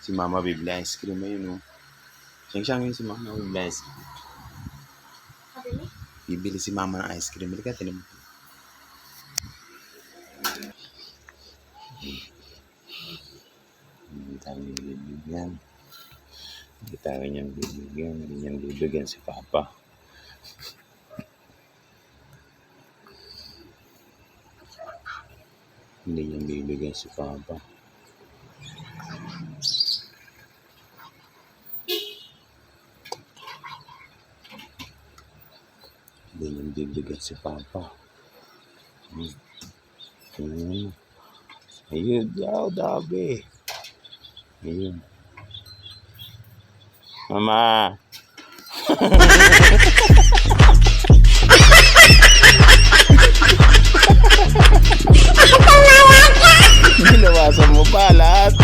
Si mama bibili ice cream ayun oh. Siyang yun si mama bibili ice cream. Bibili si mama ng ice cream. Halika, tinan mo. Hindi tayo bibigyan. Hindi tayo niyang bibigyan. Hindi niyang bibigyan si papa. Hindi niyang bibigyan si papa. Hindi niyang bibigyan si papa. Ayun. Ayun daw, dabi. Ayun. Mama. Ginawasan mo pa lahat.